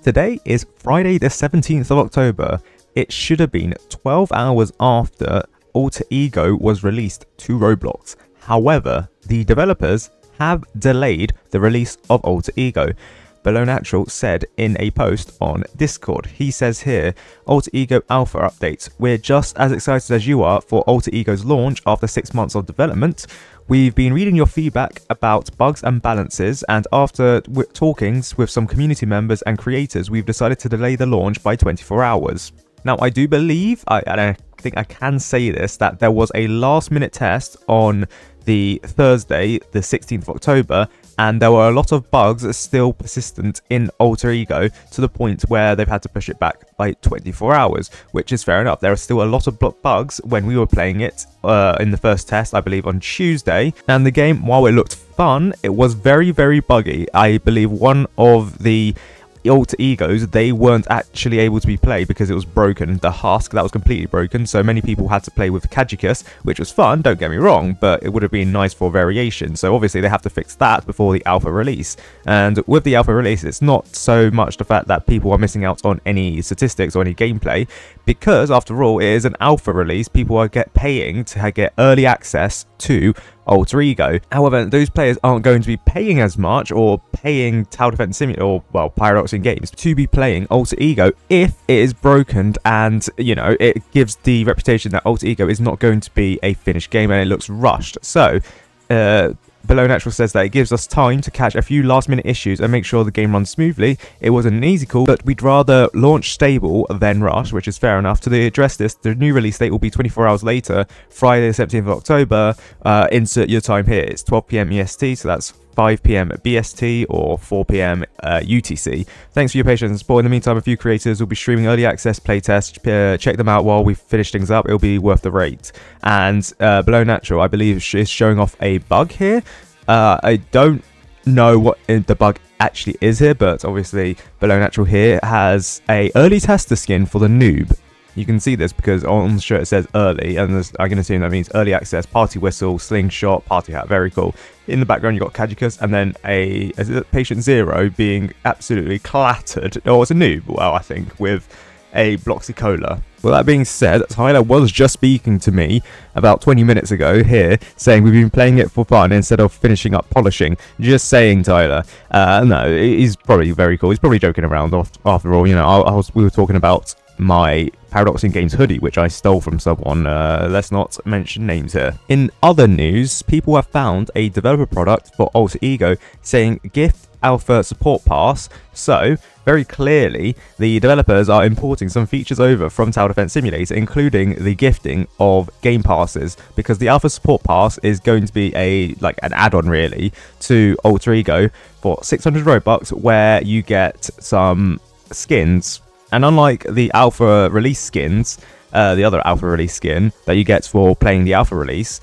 Today is Friday the 17th of October. It should have been 12 hours after Alter Ego was released to Roblox. However, the developers have delayed the release of Alter Ego. Below Natural said in a post on Discord. He says here, Alter Ego Alpha updates. We're just as excited as you are for Alter Ego's launch after 6 months of development. We've been reading your feedback about bugs and balances, and after talkings with some community members and creators, we've decided to delay the launch by 24 hours. Now, I do believe, and I think I can say this, that there was a last-minute test on the Thursday, the 16th of October, and there were a lot of bugs still persistent in Alter Ego to the point where they've had to push it back by 24 hours, which is fair enough. There are still a lot of bugs when we were playing it in the first test, I believe on Tuesday, and the game, while it looked fun, it was very, very buggy. I believe one of the Alter Egos, they weren't actually able to be played because it was broken. The husk, that was completely broken, so many people had to play with Kajicus, which was fun, don't get me wrong, but it would have been nice for variation. So obviously they have to fix that before the alpha release. And with the alpha release, it's not so much the fact that people are missing out on any statistics or any gameplay, because after all, it is an alpha release. People are paying to get early access to Alter Ego. However, those players aren't going to be paying as much or paying Tower Defense Simulator or, well, Paradoxum Games to be playing Alter Ego if it is broken, and, you know, it gives the reputation that Alter Ego is not going to be a finished game and it looks rushed. So, Below Natural says that it gives us time to catch a few last minute issues and make sure the game runs smoothly. It wasn't an easy call, but we'd rather launch stable than rush, which is fair enough. To address this, the new release date will be 24 hours later, Friday the 17th of October. Insert your time here. It's 12 PM EST, so that's 5 PM BST or 4 PM UTC. Thanks for your patience and support. In the meantime, a few creators will be streaming early access playtests. Check them out while we finish things up. It'll be worth the rate. And Below Natural, I believe, is showing off a bug here. I don't know what the bug actually is here, but obviously Below Natural here has a early tester skin for the noob. You can see this because on the shirt it says early, and I can assume that means early access, party whistle, slingshot, party hat, very cool. In the background, you've got Kajicus, and then is it Patient Zero being absolutely clattered. Oh, it's a noob, well, I think, with a Bloxy Cola. Well, that being said, Tyler was just speaking to me about 20 minutes ago here, saying we've been playing it for fun instead of finishing up polishing. Just saying, Tyler. No, he's probably very cool. He's probably joking around after all. You know, we were talking about my Paradoxum Games hoodie, which I stole from someone. Let's not mention names here. In other news, people have found a developer product for Alter Ego saying gift alpha support pass. So very clearly the developers are importing some features over from Tower Defense Simulator, including the gifting of game passes, because the alpha support pass is going to be an add-on really to Alter Ego for 600 Robux, where you get some skins. And unlike the alpha release skins, the other alpha release skin that you get for playing the alpha release,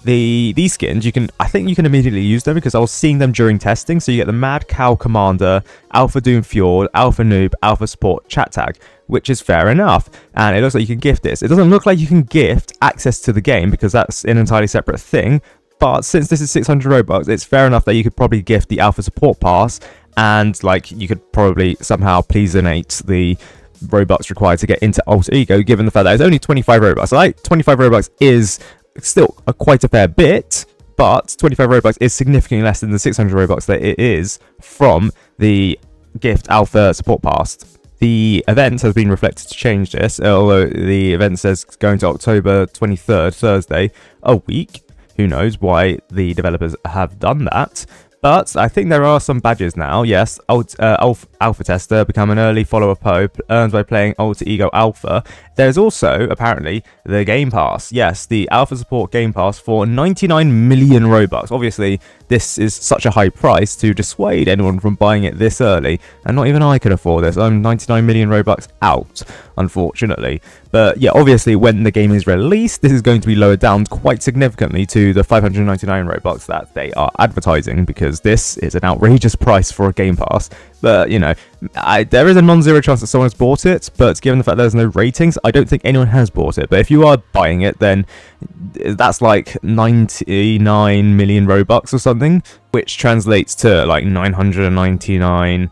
these skins, I think you can immediately use them because I was seeing them during testing. So you get the Mad Cow Commander, Alpha Doom Fjord, Alpha Noob, Alpha Support chat tag, which is fair enough. And it looks like you can gift this. It doesn't look like you can gift access to the game because that's an entirely separate thing. But since this is 600 Robux, it's fair enough that you could probably gift the Alpha Support Pass, and you could probably somehow pleasonate the Robux required to get into Alter Ego, given the fact that it's only 25 Robux. So 25 Robux is still quite a fair bit, but 25 Robux is significantly less than the 600 Robux that it is from the gift Alpha Support Pass. The event has been reflected to change this, although the event says going to October 23rd, Thursday, a week. Who knows why the developers have done that. But I think there are some badges now. Yes, Alpha Tester, become an early follower Pope, earned by playing Alter Ego Alpha. There's also, apparently, the Game Pass. Yes, the Alpha Support Game Pass for 99 million Robux. Obviously, this is such a high price to dissuade anyone from buying it this early. And not even I can afford this. I'm 99 million Robux out, unfortunately. But yeah, obviously, when the game is released, this is going to be lowered down quite significantly to the 599 Robux that they are advertising, because this is an outrageous price for a Game Pass. But, you know, there is a non-zero chance that someone has bought it, but given the fact there's no ratings, I don't think anyone has bought it. But if you are buying it, then that's like 99 million Robux or something, which translates to like 999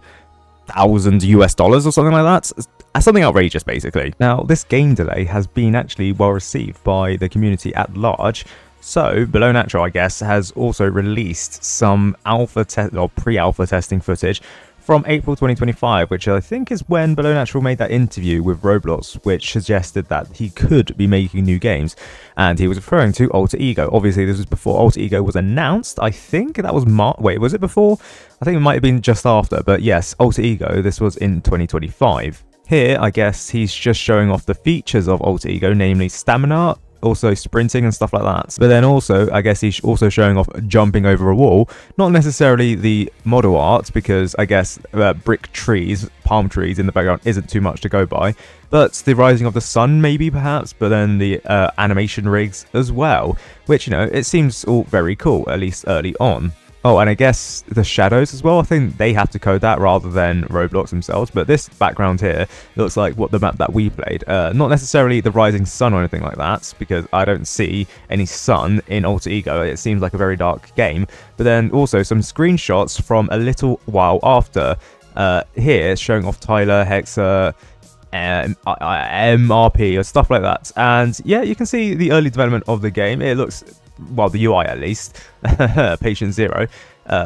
$1,000 US or something like that. Something outrageous, basically. Now, this game delay has been actually well received by the community at large. So, Below Natural, I guess, has also released some alpha test or pre-alpha testing footage from April 2025, which I think is when Below Natural made that interview with Roblox, which suggested that he could be making new games, and he was referring to Alter Ego. Obviously, this was before Alter Ego was announced. I think that was Wait, was it before? I think it might have been just after, but yes, Alter Ego, this was in 2025. Here, I guess he's just showing off the features of Alter Ego, namely stamina, also sprinting and stuff like that. But then also, I guess he's also showing off jumping over a wall. Not necessarily the model art, because I guess brick trees, palm trees in the background isn't too much to go by. But the rising of the sun maybe perhaps, but then the animation rigs as well. Which, you know, it seems all very cool, at least early on. Oh, and I guess the shadows as well, I think they have to code that rather than Roblox themselves. But this background here looks like what the map that we played. Not necessarily the rising sun or anything like that, because I don't see any sun in Alter Ego. It seems like a very dark game. But then also some screenshots from a little while after. Here, showing off Tyler, Hexa, MRP, or stuff like that. And yeah, you can see the early development of the game. It looks... well, the UI at least. Patient Zero.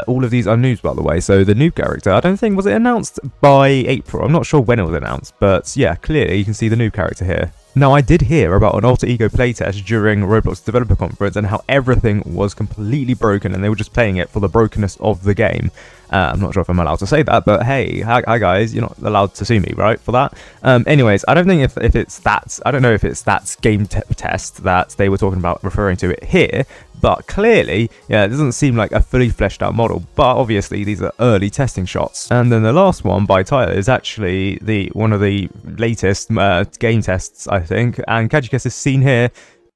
All of these are news, by the way. So the noob character, I don't think, was it announced by April? I'm not sure when it was announced, but yeah, clearly you can see the noob character here. Now, I did hear about an Alter Ego playtest during Roblox Developer Conference and how everything was completely broken and they were just playing it for the brokenness of the game. I'm not sure if I'm allowed to say that, but hey, hi guys, you're not allowed to sue me, right, for that? Anyways, I don't think if it's that, I don't know if it's that game test that they were talking about referring to it here, but clearly, yeah, it doesn't seem like a fully fleshed out model, but obviously these are early testing shots. And then the last one by Tyler is actually one of the latest game tests, I think, and Kajikus is seen here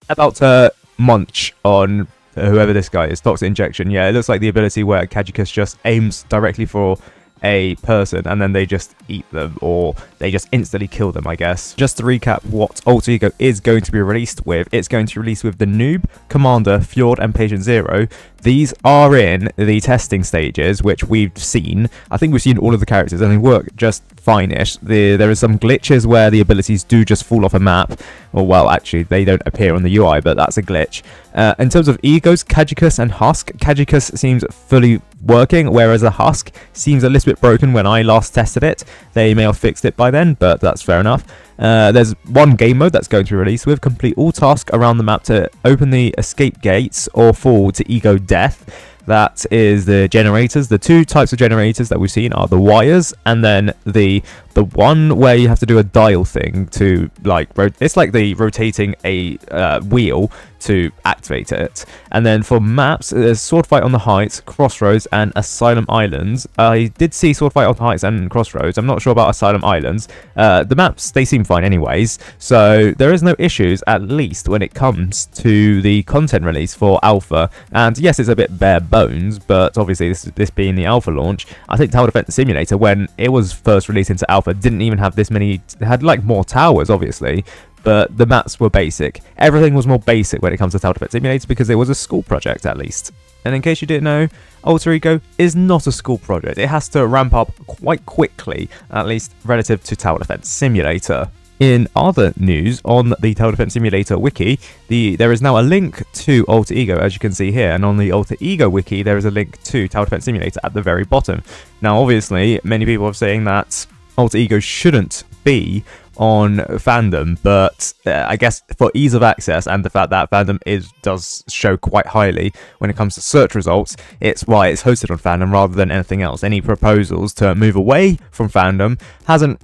about to munch on whoever this guy is, Toxic Injection. Yeah, it looks like the ability where Kajikus just aims directly for a person and then they just eat them, or they just instantly kill them, I guess. Just to recap what Alter Ego is going to be released with, it's going to be released with the Noob, Commander, Fjord, and Patient Zero. These are in the testing stages, which we've seen. I think we've seen all of the characters and they work just fine-ish. There are some glitches where the abilities do just fall off a map, or well, actually they don't appear on the UI, but that's a glitch. In terms of egos, Kajikus and Husk, Kajikus seems fully working, whereas the Husk seems a little bit broken when I last tested it. They may have fixed it by then, but that's fair enough. There's one game mode that's going to be released with complete all tasks around the map to open the escape gates or fall to ego death. That is the generators. The two types of generators that we've seen are the wires and then the one where you have to do a dial thing to, like, it's like the rotating a wheel to activate it. And then for maps, there's Sword Fight on the Heights, Crossroads, and Asylum Islands. I did see Sword Fight on the Heights and Crossroads. I'm not sure about Asylum Islands. The maps, they seem fine anyways, so there is no issues, at least when it comes to the content release for Alpha. And yes, it's a bit bare bones, but obviously this being the Alpha launch, I think Tower Defense Simulator, when it was first released into Alpha, didn't even have this many. It had like more towers, obviously, but the maps were basic. Everything was more basic when it comes to Tower Defense Simulator because it was a school project, at least. And in case you didn't know, Alter Ego is not a school project. It has to ramp up quite quickly, at least relative to Tower Defense Simulator. In other news, on the Tower Defense Simulator wiki, there is now a link to Alter Ego, as you can see here, and on the Alter Ego wiki, there is a link to Tower Defense Simulator at the very bottom. Now, obviously, many people are saying that Alter Ego shouldn't be on Fandom, but I guess for ease of access and the fact that Fandom does show quite highly when it comes to search results, it's why it's hosted on Fandom rather than anything else. Any proposals to move away from Fandom hasn't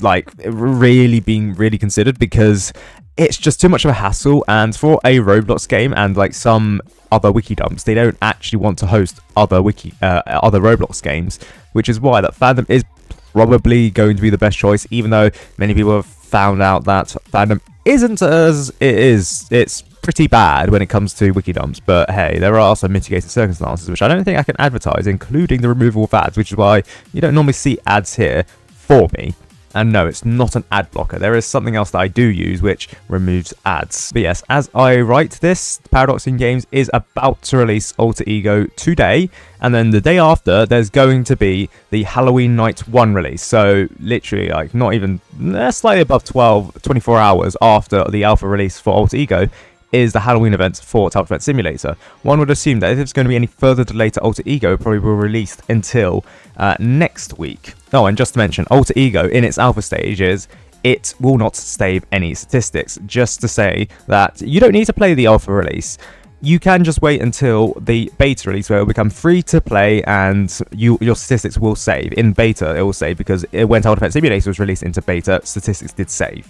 like really been considered because it's just too much of a hassle, and for a Roblox game and like some other wiki dumps, they don't actually want to host other Roblox games, which is why that Fandom is probably going to be the best choice, even though many people have found out that Fandom isn't as it is. It's pretty bad when it comes to wiki dumps, but hey, there are some mitigating circumstances which I don't think I can advertise, including the removal of ads, which is why you don't normally see ads here for me. And no, it's not an ad blocker. There is something else that I do use which removes ads. But yes, as I write this, Paradoxum Games is about to release Alter Ego today, and then the day after there's going to be the Halloween Night 1 release. So literally like not even slightly above 24 hours after the alpha release for Alter Ego is the Halloween event for Tower Defense Simulator. One would assume that if there's going to be any further delay to Alter Ego, it probably will be released until next week. Oh, and just to mention, Alter Ego in its alpha stages, it will not save any statistics. Just to say that you don't need to play the alpha release. You can just wait until the beta release where it will become free to play and your statistics will save. In beta, it will save because when Tower Defense Simulator was released into beta, statistics did save.